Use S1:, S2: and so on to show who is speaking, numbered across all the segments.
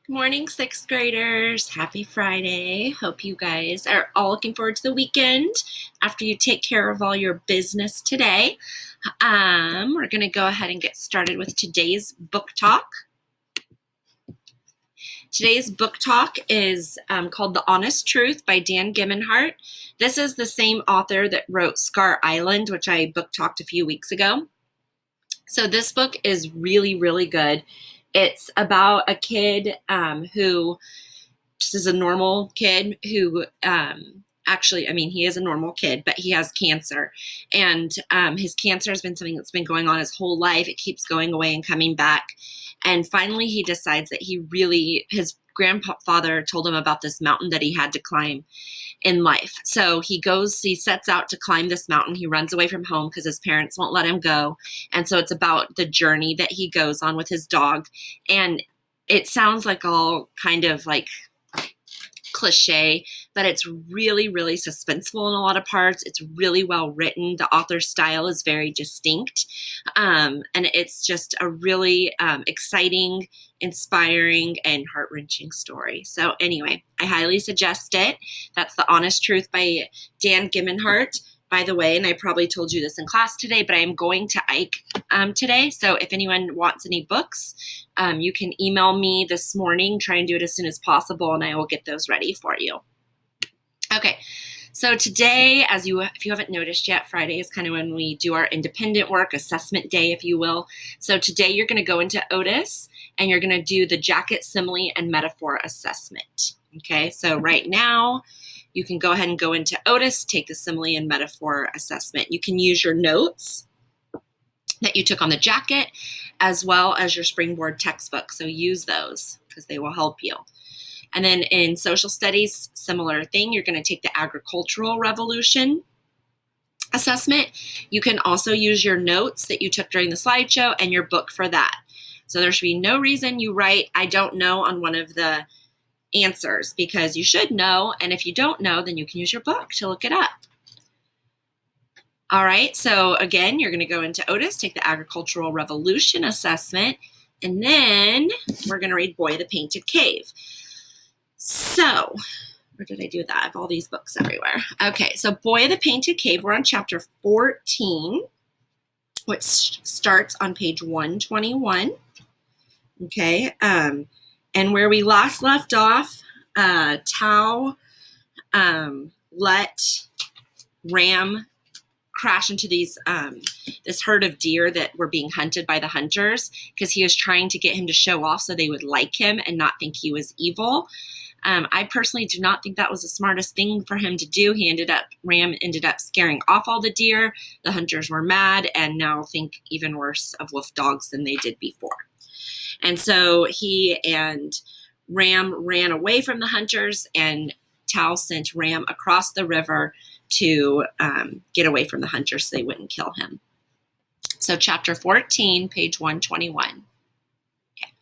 S1: Good morning, sixth graders. Happy Friday. Hope you guys are all looking forward to the weekend after you take care of all your business today. We're going to go ahead and get started with today's book talk. Today's book talk is called The Honest Truth by Dan Gimmenhart. This is the same author that wrote Scar Island, which I book talked a few weeks ago. So this book is really, really good. It's about a kid who just is a normal kid who he is a normal kid, but he has cancer. And his cancer has been something that's been going on his whole life. It keeps going away and coming back. And finally, he decides that his grandfather told him about this mountain that he had to climb in life. So he sets out to climb this mountain. He runs away from home because his parents won't let him go. And so it's about the journey that he goes on with his dog. And it sounds like all kind of like cliche, but it's really, really suspenseful in a lot of parts. It's really well written. The author's style is very distinct. And it's just a really exciting, inspiring, and heart-wrenching story. So anyway, I highly suggest it. That's The Honest Truth by Dan Gimmenhart. By the way, and I probably told you this in class today, but I am going to Ike today. So if anyone wants any books, you can email me this morning. Try and do it as soon as possible, and I will get those ready for you. Okay, so today, if you haven't noticed yet, Friday is kind of when we do our independent work, assessment day, if you will. So today you're going to go into Otis, and you're going to do the jacket, simile, and metaphor assessment. Okay, so right now, you can go ahead and go into Otis, take the simile and metaphor assessment. You can use your notes that you took on the jacket as well as your Springboard textbook. So use those because they will help you. And then in social studies, similar thing, you're going to take the agricultural revolution assessment. You can also use your notes that you took during the slideshow and your book for that. So there should be no reason you write "I don't know" on one of the answers because you should know, and if you don't know, then you can use your book to look it up. All right, so again, you're going to go into Otis, take the Agricultural Revolution assessment, and then we're going to read Boy the Painted Cave. So, where did I do that? I have all these books everywhere. Okay, so Boy the Painted Cave, we're on chapter 14, which starts on page 121. Okay, and where we last left off, Tao let Ram crash into this herd of deer that were being hunted by the hunters because he was trying to get him to show off so they would like him and not think he was evil. I personally do not think that was the smartest thing for him to do. Ram ended up scaring off all the deer. The hunters were mad and now think even worse of wolf dogs than they did before. And so he and Ram ran away from the hunters, and Tao sent Ram across the river to get away from the hunters so they wouldn't kill him. So chapter 14, page 121. Okay.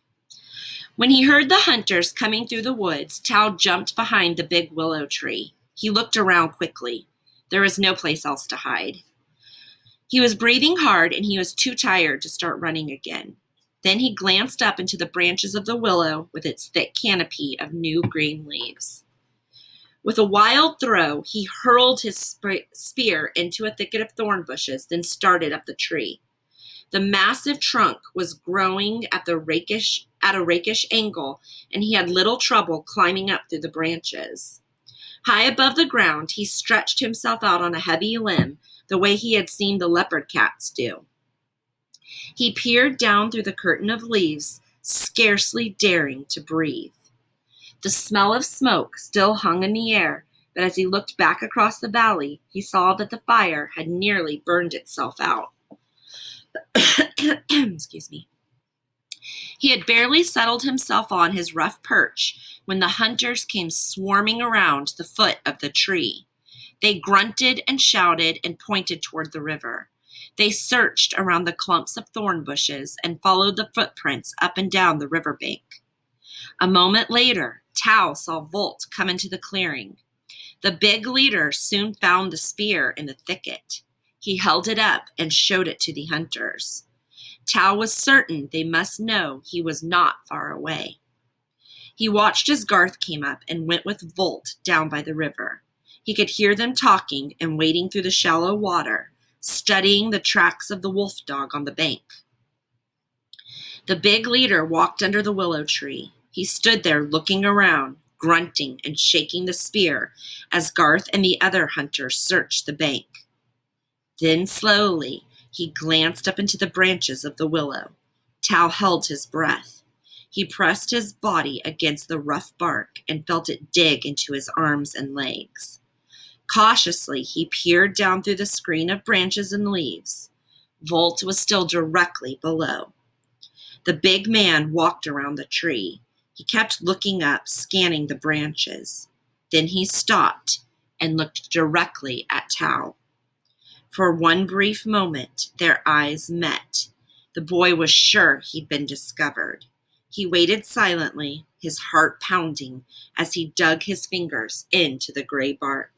S1: When he heard the hunters coming through the woods, Tao jumped behind the big willow tree. He looked around quickly. There was no place else to hide. He was breathing hard, and he was too tired to start running again. Then he glanced up into the branches of the willow with its thick canopy of new green leaves. With a wild throw, he hurled his spear into a thicket of thorn bushes, then started up the tree. The massive trunk was growing at a rakish angle, and he had little trouble climbing up through the branches. High above the ground, he stretched himself out on a heavy limb, the way he had seen the leopard cats do. He peered down through the curtain of leaves, scarcely daring to breathe. The smell of smoke still hung in the air, but as he looked back across the valley, he saw that the fire had nearly burned itself out. Excuse me. He had barely settled himself on his rough perch when the hunters came swarming around the foot of the tree. They grunted and shouted and pointed toward the river. They searched around the clumps of thorn bushes and followed the footprints up and down the riverbank. A moment later, Tao saw Volt come into the clearing. The big leader soon found the spear in the thicket. He held it up and showed it to the hunters. Tao was certain they must know he was not far away. He watched as Garth came up and went with Volt down by the river. He could hear them talking and wading through the shallow water, studying the tracks of the wolf dog on the bank. The big leader walked under the willow tree. He stood there looking around, grunting and shaking the spear as Garth and the other hunters searched the bank. Then slowly, he glanced up into the branches of the willow. Tal held his breath. He pressed his body against the rough bark and felt it dig into his arms and legs. Cautiously, he peered down through the screen of branches and leaves. Volt was still directly below. The big man walked around the tree. He kept looking up, scanning the branches. Then he stopped and looked directly at Tal. For one brief moment, their eyes met. The boy was sure he'd been discovered. He waited silently, his heart pounding, as he dug his fingers into the gray bark.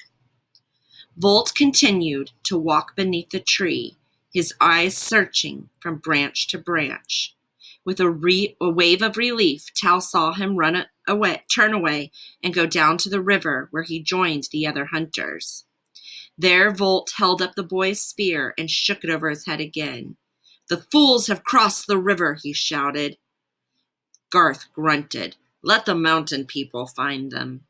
S1: Volt continued to walk beneath the tree, his eyes searching from branch to branch. With a wave of relief, Tal saw him turn away, and go down to the river where he joined the other hunters. There Volt held up the boy's spear and shook it over his head again. "The fools have crossed the river," he shouted. Garth grunted. "Let the mountain people find them."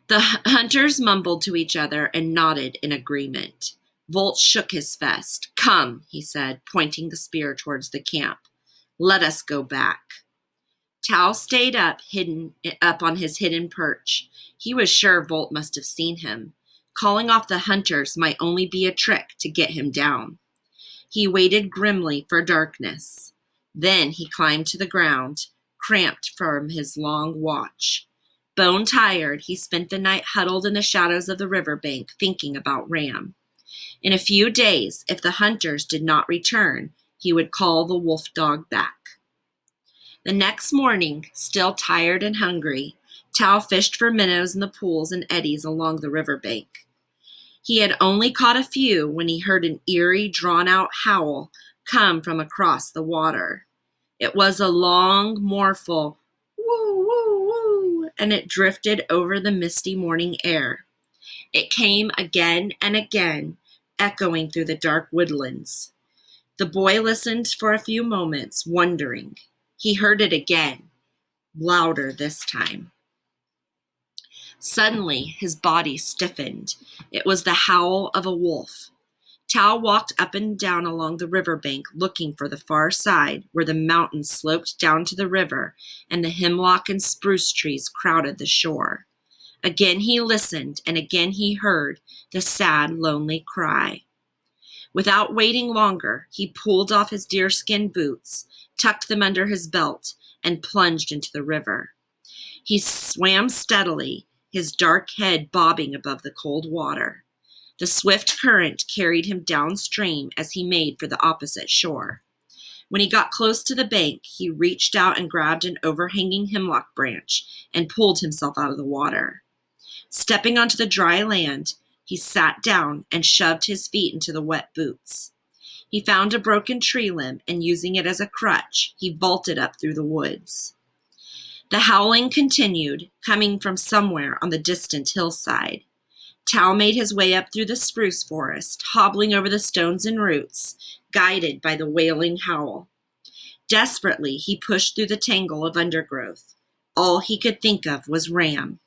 S1: The hunters mumbled to each other and nodded in agreement. Volt shook his fist. "Come," he said, pointing the spear towards the camp. "Let us go back." Tal stayed up on his hidden perch. He was sure Volt must have seen him. Calling off the hunters might only be a trick to get him down. He waited grimly for darkness. Then he climbed to the ground, cramped from his long watch. Bone-tired, he spent the night huddled in the shadows of the riverbank, thinking about Ram. In a few days, if the hunters did not return, he would call the wolf dog back. The next morning, still tired and hungry, Tal fished for minnows in the pools and eddies along the riverbank. He had only caught a few when he heard an eerie, drawn-out howl come from across the water. It was a long, mournful woo, woo, woo, and it drifted over the misty morning air. It came again and again, echoing through the dark woodlands. The boy listened for a few moments, wondering. He heard it again, louder this time. Suddenly, his body stiffened. It was the howl of a wolf. Tal walked up and down along the riverbank, looking for the far side, where the mountains sloped down to the river, and the hemlock and spruce trees crowded the shore. Again he listened, and again he heard the sad, lonely cry. Without waiting longer, he pulled off his deerskin boots, tucked them under his belt, and plunged into the river. He swam steadily, his dark head bobbing above the cold water. The swift current carried him downstream as he made for the opposite shore. When he got close to the bank, he reached out and grabbed an overhanging hemlock branch and pulled himself out of the water. Stepping onto the dry land, he sat down and shoved his feet into the wet boots. He found a broken tree limb, and using it as a crutch, he vaulted up through the woods. The howling continued, coming from somewhere on the distant hillside. Tal made his way up through the spruce forest, hobbling over the stones and roots, guided by the wailing howl. Desperately, he pushed through the tangle of undergrowth. All he could think of was Ram.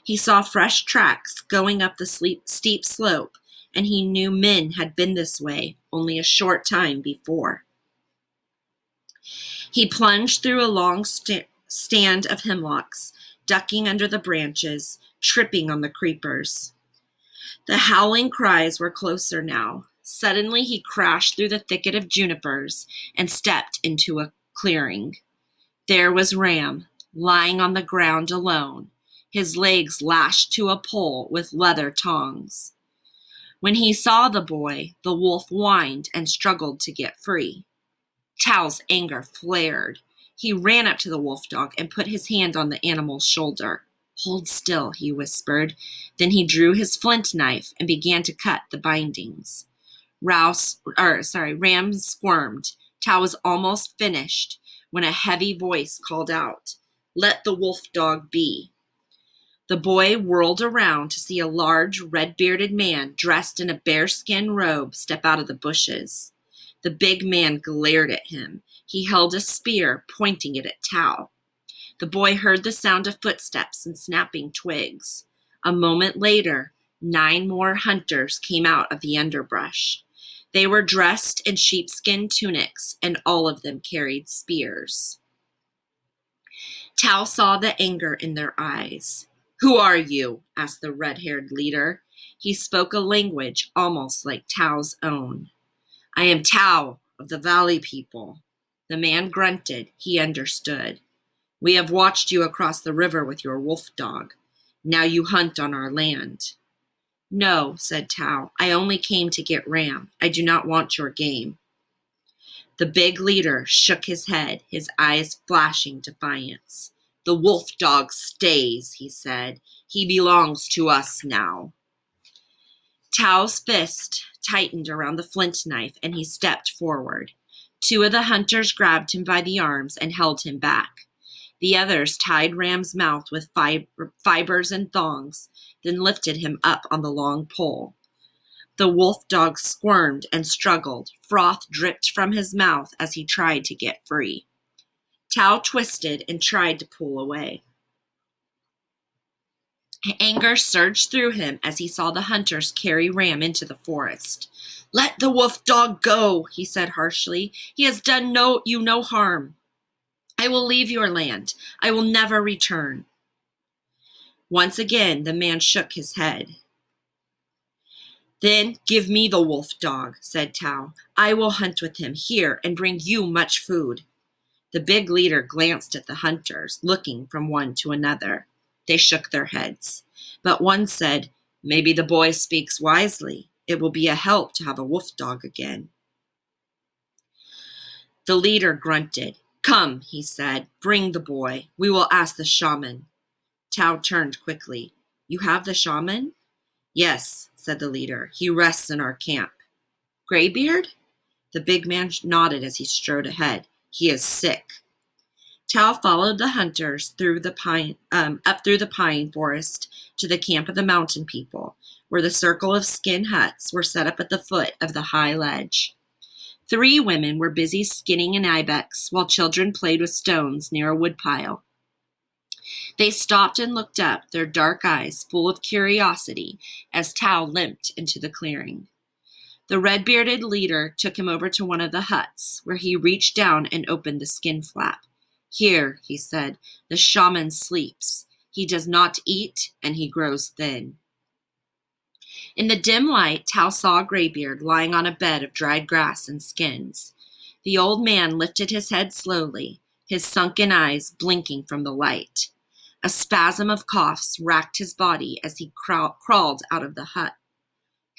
S1: He saw fresh tracks going up the steep slope, and he knew men had been this way only a short time before. He plunged through a long stand of hemlocks, ducking under the branches, tripping on the creepers. The howling cries were closer now. Suddenly he crashed through the thicket of junipers and stepped into a clearing. There was Ram, lying on the ground alone, his legs lashed to a pole with leather tongs. When he saw the boy, the wolf whined and struggled to get free. Tal's anger flared. He ran up to the wolf dog and put his hand on the animal's shoulder. "Hold still," he whispered. Then he drew his flint knife and began to cut the bindings. Ram squirmed. Tal was almost finished when a heavy voice called out, "Let the wolf dog be." The boy whirled around to see a large, red-bearded man dressed in a bearskin robe step out of the bushes. The big man glared at him. He held a spear, pointing it at Tao. The boy heard the sound of footsteps and snapping twigs. A moment later, 9 more hunters came out of the underbrush. They were dressed in sheepskin tunics, and all of them carried spears. Tao saw the anger in their eyes. "Who are you?" asked the red-haired leader. He spoke a language almost like Tao's own. "I am Tao of the Valley people." The man grunted. He understood. "We have watched you across the river with your wolf dog. Now you hunt on our land." "No," said Tao. "I only came to get Ram. I do not want your game." The big leader shook his head, his eyes flashing defiance. "The wolf dog stays," he said. "He belongs to us now." Tao's fist tightened around the flint knife, and he stepped forward. 2 of the hunters grabbed him by the arms and held him back. The others tied Ram's mouth with fibers and thongs, then lifted him up on the long pole. The wolf dog squirmed and struggled. Froth dripped from his mouth as he tried to get free. Tao twisted and tried to pull away. Anger surged through him as he saw the hunters carry Ram into the forest. "Let the wolf dog go," he said harshly. "He has done you no harm. I will leave your land. I will never return." Once again, the man shook his head. "Then give me the wolf dog," said Tao. "I will hunt with him here and bring you much food." The big leader glanced at the hunters, looking from one to another. They shook their heads. But one said, "Maybe the boy speaks wisely. It will be a help to have a wolf dog again." The leader grunted. "Come," he said. "Bring the boy. We will ask the shaman." Tao turned quickly. "You have the shaman?" "Yes," said the leader. "He rests in our camp." "Graybeard?" The big man nodded as he strode ahead. "He is sick." Tao followed the hunters up through the pine forest to the camp of the mountain people, where the circle of skin huts were set up at the foot of the high ledge. 3 women were busy skinning an ibex, while children played with stones near a woodpile. They stopped and looked up, their dark eyes full of curiosity, as Tao limped into the clearing. The red-bearded leader took him over to one of the huts, where he reached down and opened the skin flap. "Here," he said, "the shaman sleeps. He does not eat, and he grows thin." In the dim light, Tao saw Graybeard lying on a bed of dried grass and skins. The old man lifted his head slowly, his sunken eyes blinking from the light. A spasm of coughs racked his body as he crawled out of the hut.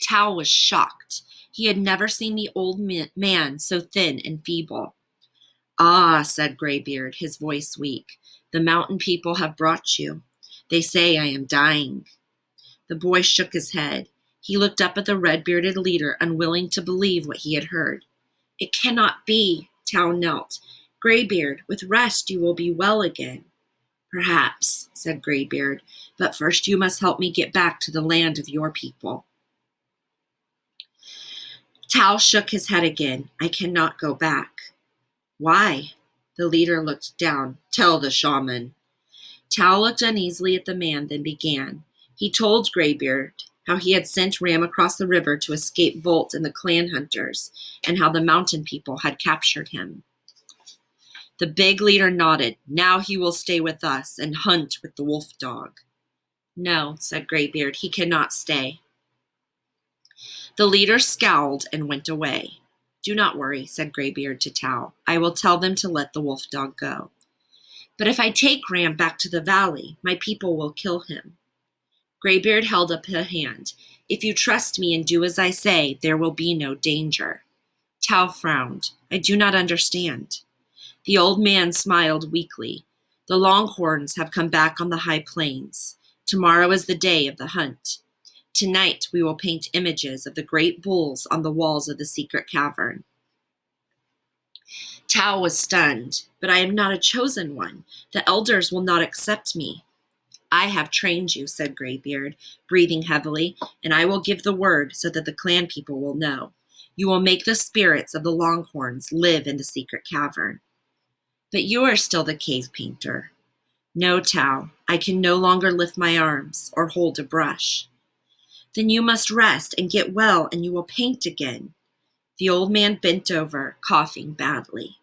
S1: Tao was shocked. He had never seen the old man so thin and feeble. "Ah," said Graybeard, his voice weak. "The mountain people have brought you. They say I am dying." The boy shook his head. He looked up at the red-bearded leader, unwilling to believe what he had heard. "It cannot be." Tao knelt. "Graybeard, with rest you will be well again." "Perhaps," said Graybeard, "but first you must help me get back to the land of your people." Tao shook his head again. "I cannot go back." "Why?" The leader looked down. "Tell the shaman." Tao looked uneasily at the man, then began. He told Graybeard how he had sent Ram across the river to escape Volt and the clan hunters, and how the mountain people had captured him. The big leader nodded. "Now he will stay with us and hunt with the wolf dog." "No," said Graybeard, "he cannot stay." The leader scowled and went away. "Do not worry," said Graybeard to Tao. "I will tell them to let the wolf dog go." "But if I take Ram back to the valley, my people will kill him." Graybeard held up a hand. "If you trust me and do as I say, there will be no danger." Tao frowned. "I do not understand." The old man smiled weakly. "The longhorns have come back on the high plains. Tomorrow is the day of the hunt. Tonight we will paint images of the great bulls on the walls of the secret cavern. Tao was stunned. But I am not a chosen one. The elders will not accept me. I have trained you, said Graybeard, breathing heavily, and I will give the word so that the clan people will know. You will make the spirits of the Longhorns live in the secret cavern. But you are still the cave painter. No, Tao, I can no longer lift my arms or hold a brush. Then you must rest and get well, and you will paint again. The old man bent over, coughing badly.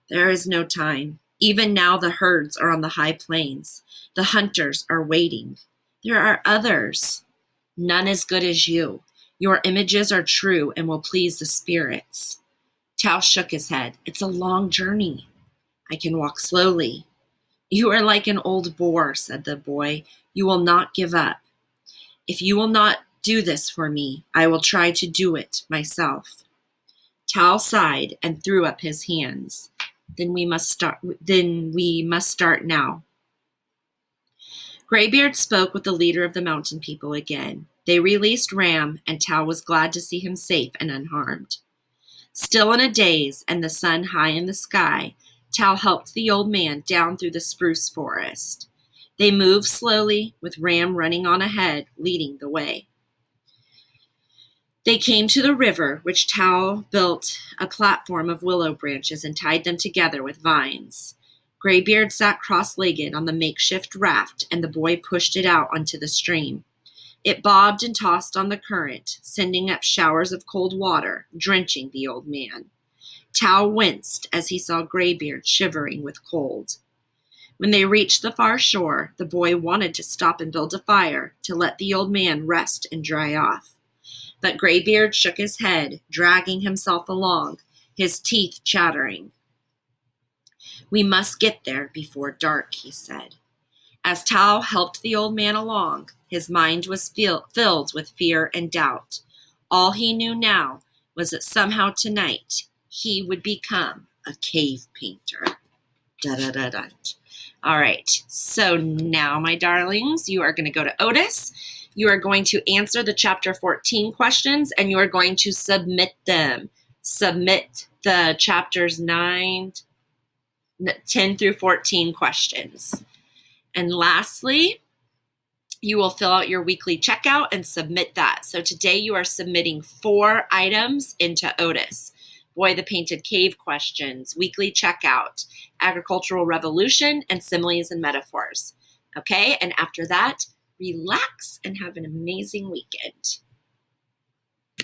S1: There is no time. Even now the herds are on the high plains. The hunters are waiting. There are others. None as good as you. Your images are true and will please the spirits. Tao shook his head. It's a long journey. I can walk slowly. You are like an old boar, said the boy. You will not give up. If you will not do this for me, I will try to do it myself. Tao sighed and threw up his hands. Then we must start now. Graybeard spoke with the leader of the mountain people again. They released Ram, and Tao was glad to see him safe and unharmed. Still in a daze and the sun high in the sky, Tao helped the old man down through the spruce forest. They moved slowly, with Ram running on ahead, leading the way. They came to the river, which Tao built a platform of willow branches and tied them together with vines. Graybeard sat cross-legged on the makeshift raft, and the boy pushed it out onto the stream. It bobbed and tossed on the current, sending up showers of cold water, drenching the old man. Tao winced as he saw Graybeard shivering with cold. When they reached the far shore, the boy wanted to stop and build a fire to let the old man rest and dry off. But Graybeard shook his head, dragging himself along, his teeth chattering. We must get there before dark, he said. As Tao helped the old man along, his mind was filled with fear and doubt. All he knew now was that somehow tonight he would become a cave painter. Da-da-da-da. All right, so now, my darlings, you are going to go to Otis. You are going to answer the chapter 14 questions, and you are going to submit them. Submit the chapters 10 through 14 questions. And lastly, you will fill out your weekly checkout and submit that. So today you are submitting 4 items into Otis. Boy the Painted Cave questions, weekly checkout, agricultural revolution, and similes and metaphors. Okay, and after that, relax and have an amazing weekend.